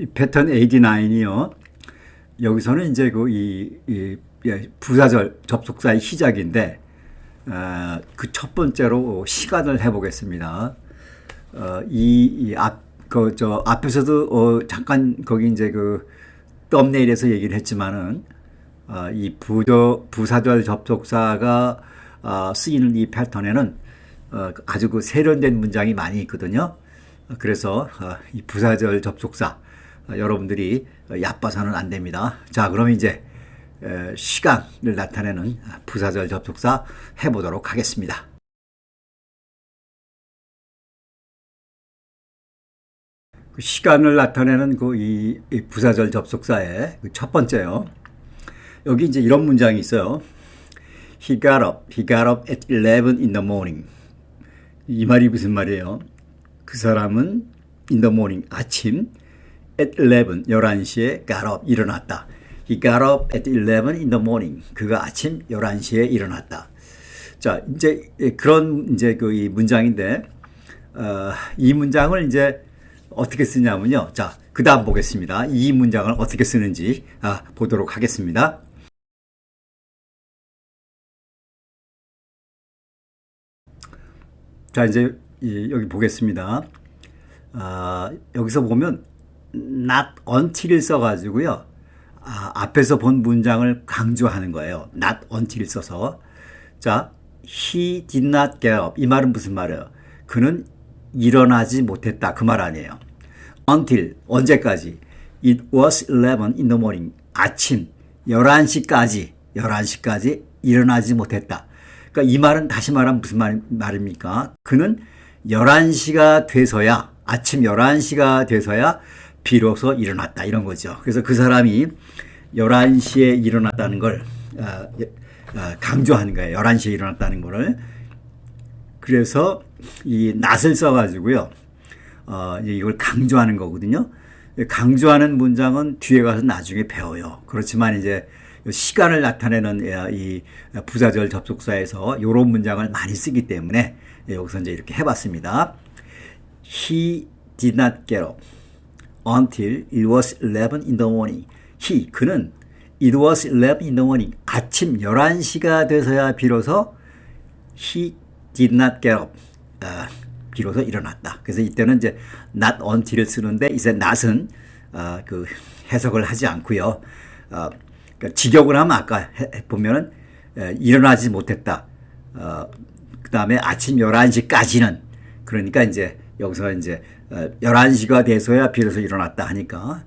이 패턴 89이요. 여기서는 이제 부사절 접속사의 시작인데, 그 첫 번째로 시간을 해보겠습니다. 앞에서도, 잠깐 거기 이제 썸네일에서 얘기를 했지만은, 이 부사절 접속사가, 쓰이는 이 패턴에는, 아주 세련된 문장이 많이 있거든요. 그래서, 이 부사절 접속사, 여러분들이 얕봐서는 안 됩니다. 자, 그럼 이제 시간을 나타내는 부사절 접속사 해보도록 하겠습니다. 시간을 나타내는 이 부사절 접속사의 첫 번째요. 여기 이제 이런 문장이 있어요. He got up at 11 in the morning. 이 말이 무슨 말이에요? 그 사람은 in the morning, 아침 at 11시에 got up, 일어났다. He got up at 11 in the morning. 그가 아침 11시에 일어났다. 자, 이제 그런 이제 이 문장인데, 이 문장을 이제 어떻게 쓰냐면요. 자, 그 다음 보겠습니다. 이 문장을 어떻게 쓰는지 보도록 하겠습니다. 자, 이제 여기 보겠습니다. 여기서 보면 not until을 써가지고요. 앞에서 본 문장을 강조하는 거예요. not until을 써서. 자, he did not get up. 이 말은 무슨 말이에요? 그는 일어나지 못했다. 그 말 아니에요. until, 언제까지? It was 11 in the morning. 아침 11시까지 일어나지 못했다. 그러니까 이 말은 다시 말하면 무슨 말입니까? 그는 11시가 돼서야, 아침 11시가 돼서야 비로소 일어났다. 이런 거죠. 그래서 그 사람이 11시에 일어났다는 걸 강조하는 거예요. 11시에 일어났다는 거를. 그래서 이 not을 써가지고요. 이걸 강조하는 거거든요. 강조하는 문장은 뒤에 가서 나중에 배워요. 그렇지만 이제 시간을 나타내는 이 부사절 접속사에서 이런 문장을 많이 쓰기 때문에 여기서 이제 이렇게 해봤습니다. He did not get up until it was 11 in the morning. 그는 it was 11 in the morning. 아침 11시가 돼서야 비로소 he did not get up. 비로소 일어났다. 그래서 이때는 이제 not until을 쓰는데 이제 not은 해석을 하지 않고요. 그러니까 직역을 하면 아까 보면은 일어나지 못했다. 그 다음에 아침 11시까지는 그러니까 이제 여기서 이제 11시가 돼서야 비로소 일어났다 하니까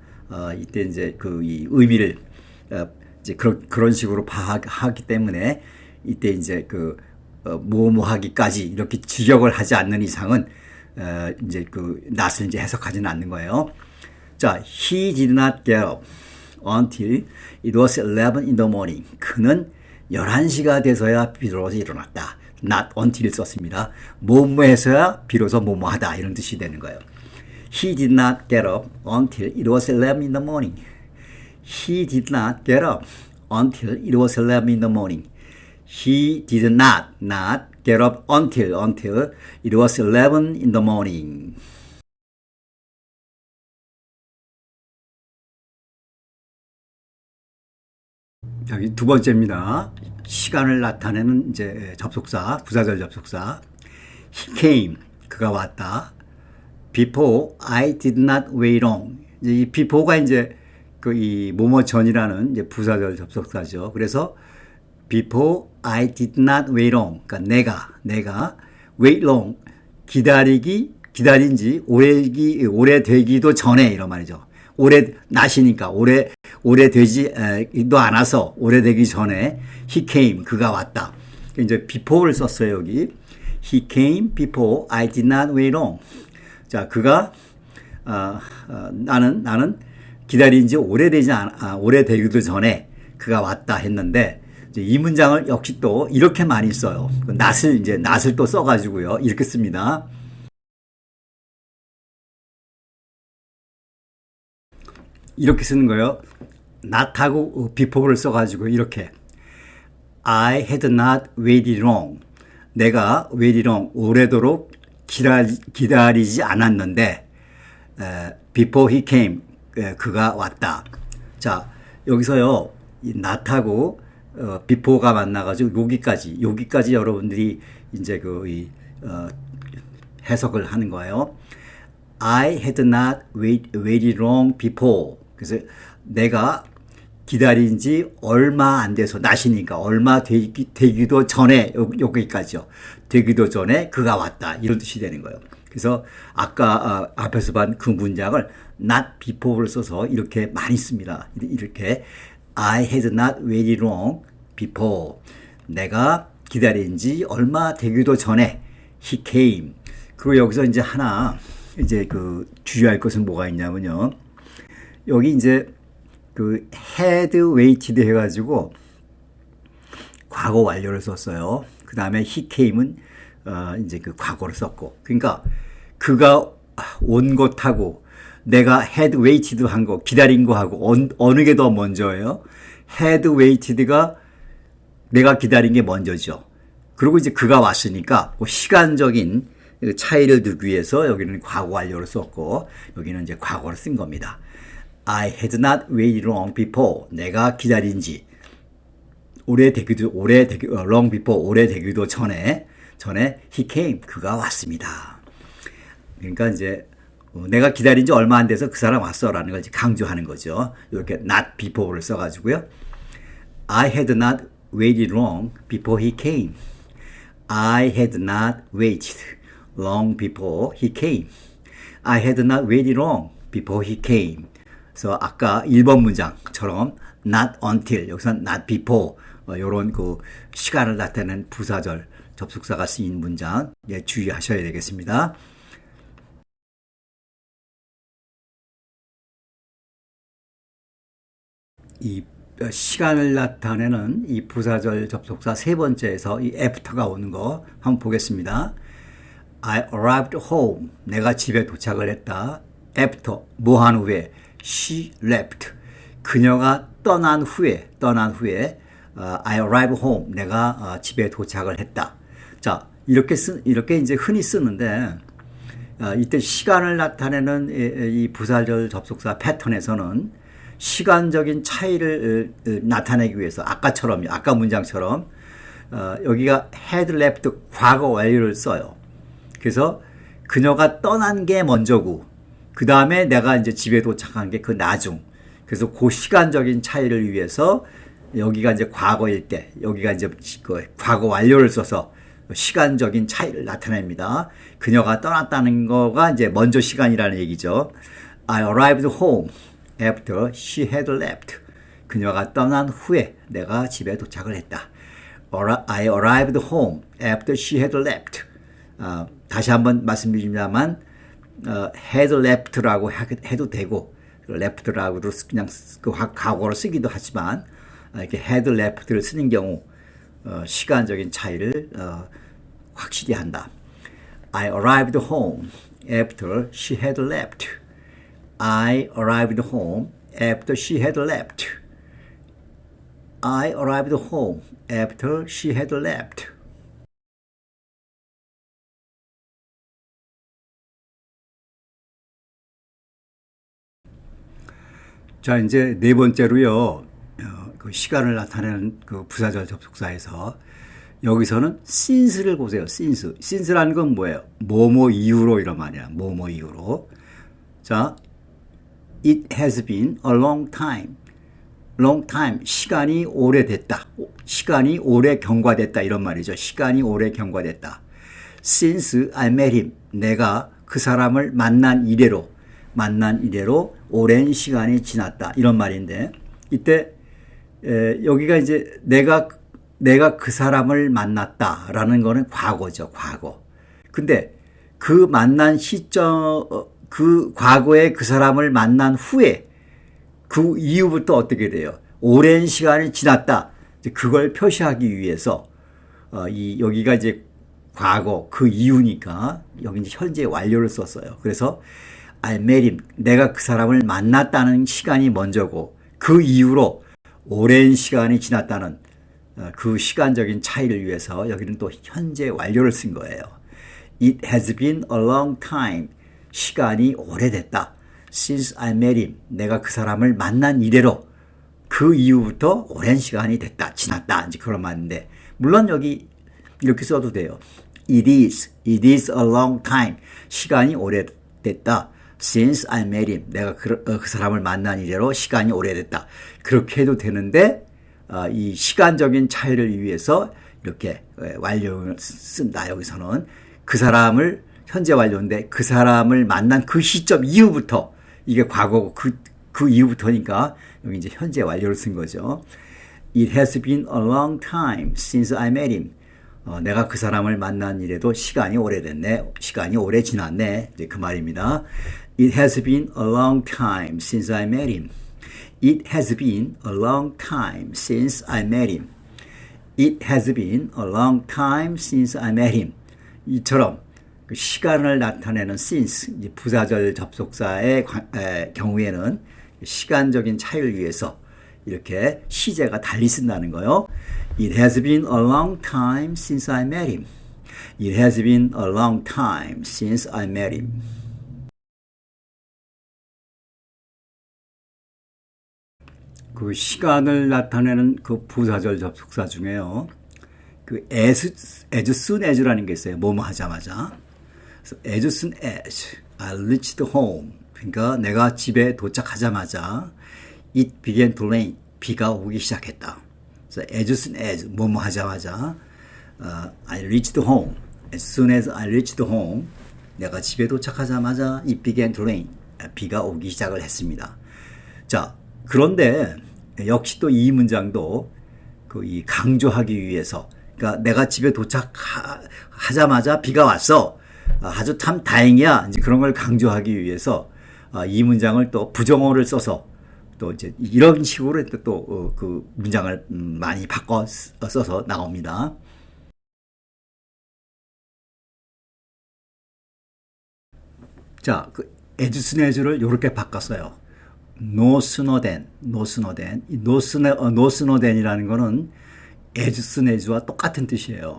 이때 이제 이 의미를 이제 그런 식으로 파악하기 때문에 이때 이제 뭐뭐 하기까지 이렇게 직역을 하지 않는 이상은 이제 not을 이제 해석하지는 않는 거예요. 자, he did not get up until it was 11 in the morning. 그는 11시가 돼서야 비로소 일어났다. not until을 썼습니다. 뭐뭐해서야 비로소 뭐뭐하다 이런 뜻이 되는 거예요. He did not get up until it was 11 in the morning. He did not get up until it was 11 in the morning. He did not get up until it was 11 in the morning. 여기 두 번째입니다. 시간을 나타내는 이제 접속사, 부사절 접속사. He came, 그가 왔다. Before I did not wait long. 이 before가 이제 이 뭐뭐 전이라는 이제 부사절 접속사죠. 그래서 Before I did not wait long. 그러니까 내가 wait long, 기다린 지 오래되기도 전에 이런 말이죠. not이니까 오래되지도 않아서 오래되기 전에 he came, 그가 왔다. 이제 before를 썼어요, 여기. He came before I did not wait long. 자, 그가 나는 기다린 지 오래되기도 전에 그가 왔다 했는데 이 문장을 역시 또 이렇게 많이 써요. not을 또 써가지고요. 이렇게 씁니다. 이렇게 쓰는 거예요. not하고 before를 써가지고 이렇게 I had not waited long. 내가 waited long, 오래도록 기다리지 않았는데 before he came, 그가 왔다. 자, 여기서요, 이 not하고 before가 만나가지고 여기까지 여러분들이 이제 해석을 하는 거예요. I had not waited long before. 그래서 내가 기다린 지 얼마 안 돼서, 낮이니까 얼마 되기도 전에, 여기까지요. 되기도 전에 그가 왔다. 이런 뜻이 되는 거예요. 그래서 아까 앞에서 본 그 문장을 not before를 써서 이렇게 많이 씁니다. 이렇게 I had not waited long before. 내가 기다린 지 얼마 되기도 전에 he came. 그리고 여기서 이제 하나 이제 주의할 것은 뭐가 있냐면요. 여기 이제 had waited 해가지고 과거 완료를 썼어요. 그 다음에 he came은 이제 과거를 썼고. 그러니까 그가 온 것하고 내가 had waited 한 거, 기다린 거 하고 어느 게 더 먼저예요? had waited가 내가 기다린 게 먼저죠. 그리고 이제 그가 왔으니까 시간적인 차이를 두기 위해서 여기는 과거 완료를 썼고 여기는 이제 과거를 쓴 겁니다. I had not waited long before. 내가 기다린 지 long before, 오래되기도 전에 he came. 그가 왔습니다. 그러니까 이제 내가 기다린 지 얼마 안 돼서 그 사람 왔어라는 걸 이제 강조하는 거죠. 이렇게 not before를 써가지고요. I had not waited long before he came. I had not waited long before he came. I had not waited long before he came. 그래서 아까 1번 문장처럼 not until, 여기서 not before, 이런 시간을 나타내는 부사절, 접속사가 쓰인 문장 주의하셔야 되겠습니다. 이 시간을 나타내는 이 부사절 접속사 세 번째에서 이 after가 오는 거 한번 보겠습니다. I arrived home. 내가 집에 도착을 했다. after, 뭐 한 후에? She left. 그녀가 떠난 후에 I arrived home. 내가 집에 도착을 했다. 자, 이렇게 이제 흔히 쓰는데 이때 시간을 나타내는 이 부사절 접속사 패턴에서는 시간적인 차이를 나타내기 위해서 아까 문장처럼 여기가 had left 과거 완료를 써요. 그래서 그녀가 떠난 게 먼저고 그 다음에 내가 이제 집에 도착한 게 그 나중. 그래서 그 시간적인 차이를 위해서 여기가 이제 과거일 때 여기가 이제 과거 완료를 써서 시간적인 차이를 나타냅니다. 그녀가 떠났다는 거가 이제 먼저 시간이라는 얘기죠. I arrived home after she had left. 그녀가 떠난 후에 내가 집에 도착을 했다. I arrived home after she had left. 다시 한번 말씀드립니다만 had left라고 해도 되고 left라고도 그냥 과거로 쓰기도 하지만 이렇게 had left를 쓰는 경우 시간적인 차이를 확실히 한다. I arrived home after she had left. I arrived home after she had left. I arrived home after she had left. 자, 이제 네 번째로요. 그 시간을 나타내는 그 부사절 접속사에서 여기서는 since를 보세요. since라는 건 뭐예요? 뭐뭐 이후로 이런 말이야. 뭐뭐 이후로. 자, it has been a long time. long time, 시간이 오래됐다. 시간이 오래 경과됐다 이런 말이죠. 시간이 오래 경과됐다. Since I met him, 내가 그 사람을 만난 이래로 오랜 시간이 지났다 이런 말인데 이때 여기가 이제 내가 그 사람을 만났다라는 거는 과거죠. 과거. 근데 그 만난 시점, 그 과거에 그 사람을 만난 후에 그 이후부터 어떻게 돼요? 오랜 시간이 지났다. 그걸 표시하기 위해서 여기가 이제 과거 그 이후니까 여기 이제 현재 완료를 썼어요. 그래서 I met him. 내가 그 사람을 만났다는 시간이 먼저고 그 이후로 오랜 시간이 지났다는 그 시간적인 차이를 위해서 여기는 또 현재 완료를 쓴 거예요. It has been a long time. 시간이 오래됐다. since I met him. 내가 그 사람을 만난 이래로 그 이후부터 오랜 시간이 됐다, 지났다. 이제 그런 말인데, 물론 여기 이렇게 써도 돼요. It is a long time. 시간이 오래됐다. Since I met him. 내가 그 사람을 만난 이래로 시간이 오래됐다. 그렇게 해도 되는데, 이 시간적인 차이를 위해서 이렇게 완료를 쓴다. 여기서는 그 사람을, 현재 완료인데 그 사람을 만난 그 시점 이후부터, 이게 과거고 그 이후부터니까 여기 이제 현재 완료를 쓴 거죠. It has been a long time since I met him. 내가 그 사람을 만난 이래도 시간이 오래됐네. 시간이 오래 지났네. 이제 그 말입니다. It has been a long time since I met him. It has been a long time since I met him. It has been a long time since I met him. 이처럼 그 시간을 나타내는 since, 부사절 접속사의 경우에는 시간적인 차이를 위해서 이렇게 시제가 달리 쓴다는 거요. It has been a long time since I met him. It has been a long time since I met him. 그 시간을 나타내는 그 부사절 접속사 중에요. 그 as soon as라는 게 있어요. 뭐뭐 하자마자. 그래서 as soon as I reached home. 그러니까 내가 집에 도착하자마자 it began to rain. 비가 오기 시작했다. 그래서 as soon as 뭐뭐 하자마자 I reached home. As soon as I reached home. 내가 집에 도착하자마자 it began to rain. 비가 오기 시작을 했습니다. 자, 그런데 역시 또 이 문장도 이 강조하기 위해서, 그러니까 내가 집에 도착하자마자 비가 왔어. 아주 참 다행이야. 이제 그런 걸 강조하기 위해서 이 문장을 또 부정어를 써서 또 이제 이런 식으로 또 그 문장을 많이 바꿔 써서 나옵니다. 자, 그 as soon as를 이렇게 바꿨어요. no sooner than, no sooner than. 이 no sooner than이라는 거는 as soon as와 똑같은 뜻이에요.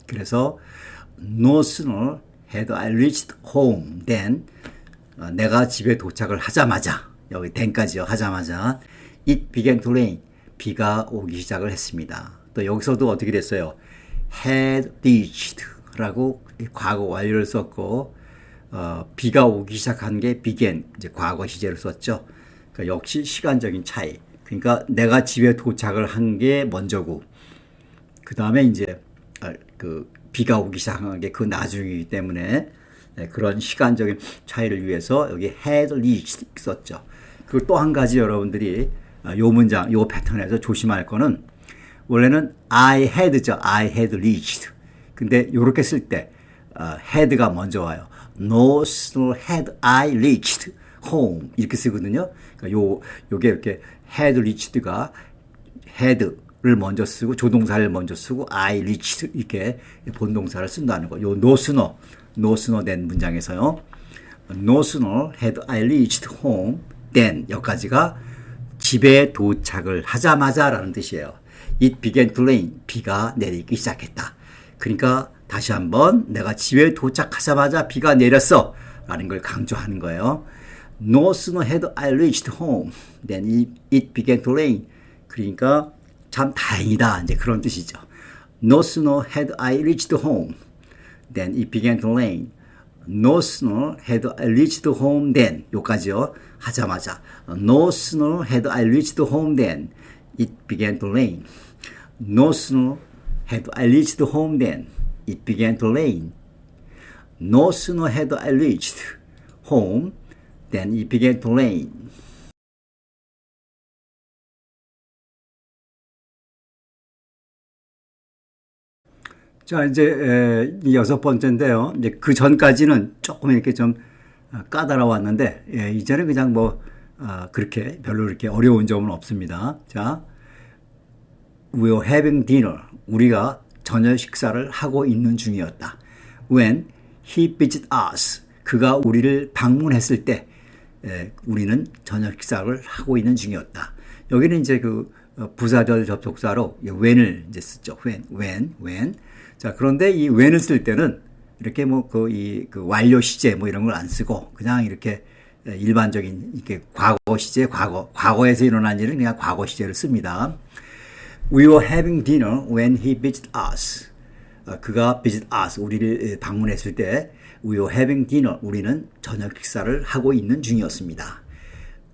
그래서 no sooner had I reached home than, 내가 집에 도착을 하자마자, 여기 then까지요. 하자마자 it began to rain. 비가 오기 시작을 했습니다. 또 여기서도 어떻게 됐어요? had reached 라고 과거 완료를 썼고, 비가 오기 시작한 게 began, 이제 과거 시제를 썼죠. 그러니까 역시 시간적인 차이. 그러니까 내가 집에 도착을 한 게 먼저고, 그 다음에 이제 그 비가 오기 시작한 게 그 나중이기 때문에 그런 시간적인 차이를 위해서 여기 had reached 썼죠. 그리고 또 한 가지 여러분들이 요 문장, 요 패턴에서 조심할 거는, 원래는 I had죠. I had reached. 근데 요렇게 쓸 때 had가 먼저 와요. No sooner had I reached home 이렇게 쓰거든요. 그러니까 요게 이렇게 had reached가 had를 먼저 쓰고 조동사를 먼저 쓰고 I reached 이렇게 본동사를 쓴다는 거. 요 no sooner than 문장에서요. No sooner had I reached home than 여기까지가 집에 도착을 하자마자라는 뜻이에요. It began to rain. 비가 내리기 시작했다. 그러니까 다시 한번 내가 집에 도착하자마자 비가 내렸어 라는 걸 강조하는 거예요. No sooner had I reached home than it began to rain. 그러니까 참 다행이다. 이제 그런 뜻이죠. No sooner had I reached home than it began to rain. No sooner had I reached home than 요까지요. 하자마자 No sooner had I reached home than it began to rain. No sooner had I reached home than it began to rain. No sooner had I reached home than it began to rain. 자, 이제 이 6번째인데요. 이제 그 전까지는 조금 이렇게 좀 까다로웠는데, 이제는 그냥 뭐 그렇게 별로 이렇게 어려운 점은 없습니다. 자, we were having dinner. 우리가 저녁 식사를 하고 있는 중이었다. When he visited us. 그가 우리를 방문했을 때 우리는 저녁 식사를 하고 있는 중이었다. 여기는 이제 그 부사절 접속사로 when을 이제 쓰죠. when. 자, 그런데 이 when을 쓸 때는 이렇게 뭐 그 완료 시제 뭐 이런 걸 안 쓰고 그냥 이렇게 일반적인 이렇게 과거 시제, 과거에서 일어난 일은 그냥 과거 시제를 씁니다. We were having dinner when he visited us. 그가 visit us, 우리를 방문했을 때 we were having dinner, 우리는 저녁 식사를 하고 있는 중이었습니다.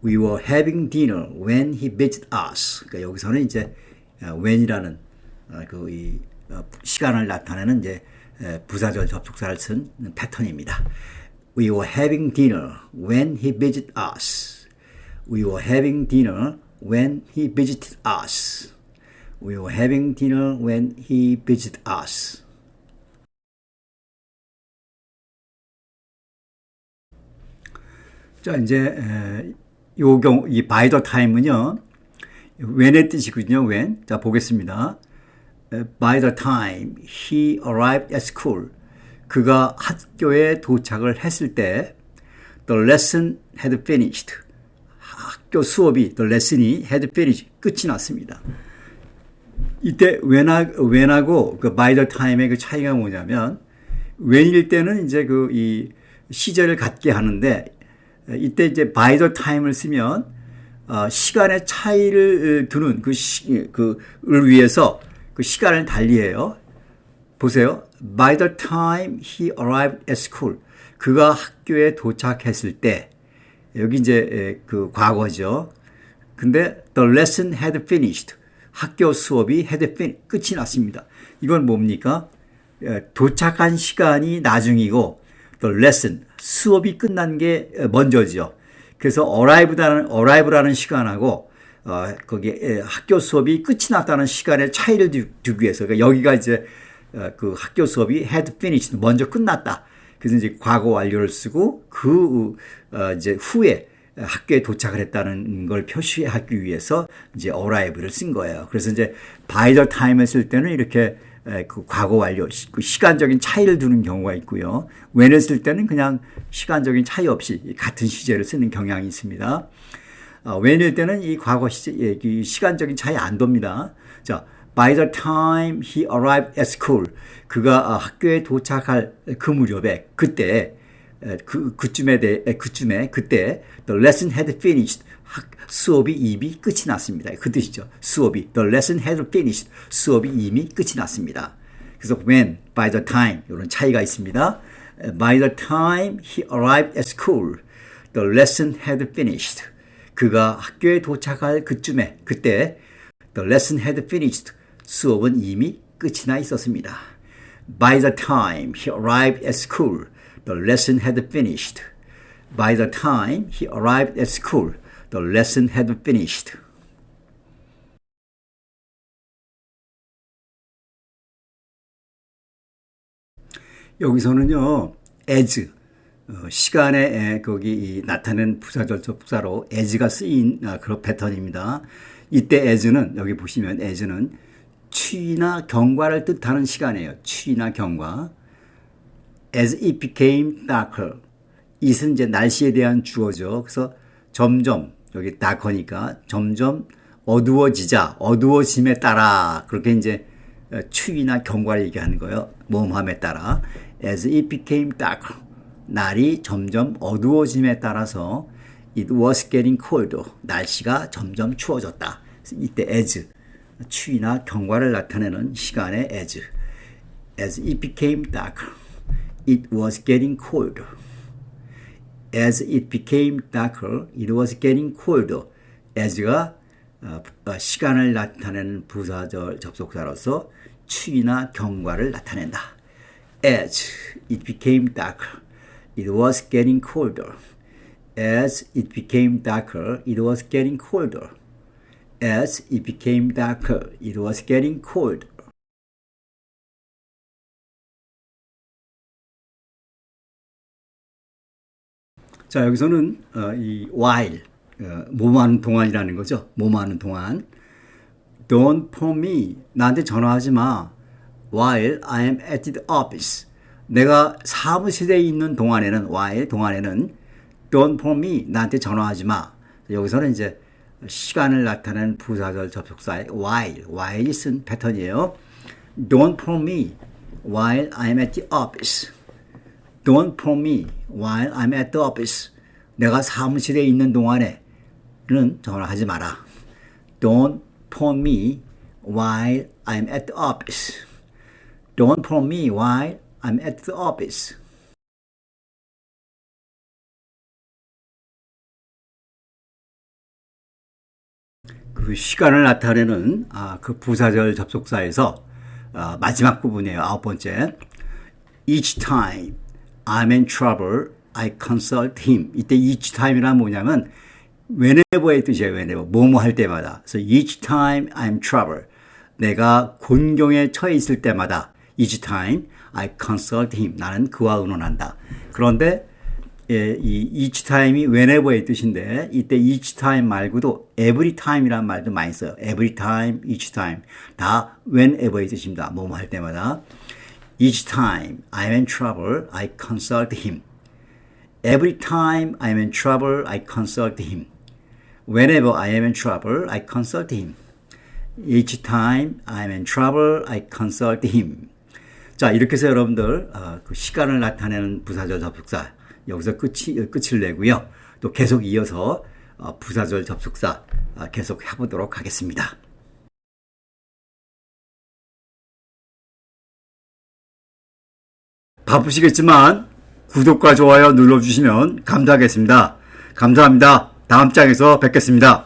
We were having dinner when he visited us. 그러니까 여기서는 이제 when이라는 이 시간을 나타내는 이제 부사절 접속사를 쓴 패턴입니다. We were having dinner when he visited us. We were having dinner when he visited us. We were having dinner when he visited us. 자, 이제 이 by the time은요, when의 뜻이거든요. when. 자, 보겠습니다. By the time he arrived at school, 그가 학교에 도착을 했을 때 the lesson had finished. 학교 수업이 the lesson이 had finished. 끝이 났습니다. 이때 when하고 그 by the time의 그 차이가 뭐냐면 when일 때는 이제 이 시제를 갖게 하는데 이때 이제 by the time을 쓰면 시간의 차이를 두는 그를 위해서 그 시간을 달리해요. 보세요. By the time he arrived at school. 그가 학교에 도착했을 때 여기 이제 그 과거죠. 근데 the lesson had finished. 학교 수업이 had finished. 끝이 났습니다. 이건 뭡니까? 도착한 시간이 나중이고 the lesson, 수업이 끝난 게 먼저죠. 그래서 arrive라는 시간하고 거기에 학교 수업이 끝이 났다는 시간의 차이를 두기 위해서 그러니까 여기가 이제 그 학교 수업이 had finished, 먼저 끝났다. 그래서 이제 과거 완료를 쓰고 이제 후에 학교에 도착을 했다는 걸 표시하기 위해서 이제 arrive를 쓴 거예요. 그래서 이제 by the time을 쓸 때는 이렇게 그 과거 완료, 시간적인 차이를 두는 경우가 있고요. when을 쓸 때는 그냥 시간적인 차이 없이 같은 시제를 쓰는 경향이 있습니다. when일 때는 이 과거 시제, 이 시간적인 차이 안 둡니다. 자, by the time he arrived at school, 그가 학교에 도착할 그 무렵에, 그때, 그때, the lesson had finished, 수업이 이미 끝이 났습니다. 그 뜻이죠. 수업이, the lesson had finished, 수업이 이미 끝이 났습니다. 그래서 when, by the time, 이런 차이가 있습니다. By the time he arrived at school, the lesson had finished. 그가 학교에 도착할 그때, the lesson had finished. 수업은 이미 끝이 나 있었습니다. By the time he arrived at school, the lesson had finished. By the time he arrived at school, the lesson had finished. 여기서는요, as, 시간에 거기 나타낸 부사절 접속사로 as가 쓰인 그런 패턴입니다. 이때 as는 여기 보시면 as는 추위나 경과를 뜻하는 시간이에요. 추위나 경과. As it became darker. it은 이제 날씨에 대한 주어죠. 그래서 점점 여기 darker니까 점점 어두워짐에 따라 그렇게 이제 추위나 경과를 얘기하는 거예요. 모험함에 따라. As it became darker. 날이 점점 어두워짐에 따라서 it was getting colder. 날씨가 점점 추워졌다. 이때 as, 추위나 경과를 나타내는 시간의 as. As it became darker, it was getting colder. As it became darker, it was getting colder. as가 시간을 나타내는 부사절 접속사로서 추위나 경과를 나타낸다. As it became darker, it was getting colder. As it became darker, it was getting colder. As it became darker, it was getting colder. 자, 여기서는 이 while, 뭐하는 동안이라는 거죠. 뭐하는 동안. Don't phone me. 나한테 전화하지 마. While I am at the office. 내가 사무실에 있는 동안에는 Don't phone me. 나한테 전화하지 마. 여기서는 이제 시간을 나타내는 부사절 접속사의 while이 쓴 패턴이에요. Don't phone me while I'm at the office. Don't phone me while I'm at the office. 내가 사무실에 있는 동안에는 전화하지 마라. Don't phone me while I'm at the office. Don't phone me while I'm at the office. 그 시간을 나타내는 그 부사절 접속사에서 마지막 부분이에요. 9번째. Each time I'm in trouble, I consult him. 이때 each time이란 뭐냐면 whenever의 뜻이에요. whenever. 뭐뭐 할 때마다. 그래서 each time I'm in trouble. 내가 곤경에 처해 있을 때마다 each time I consult him. 나는 그와 의논한다. 그런데 이 each time이 whenever의 뜻인데 이때 each time 말고도 every time이라는 말도 많이 써요. every time, each time 다 whenever의 뜻입니다. 뭐뭐 할 때마다 each time I'm in trouble, I consult him. Every time I'm in trouble, I consult him. Whenever I am in trouble, I consult him. Each time I'm in trouble, I consult him. 자, 이렇게 해서 여러분들 그 시간을 나타내는 부사절 접속사 여기서 끝을 내고요. 또 계속 이어서 부사절 접속사 계속 해보도록 하겠습니다. 바쁘시겠지만 구독과 좋아요 눌러주시면 감사하겠습니다. 감사합니다. 다음 장에서 뵙겠습니다.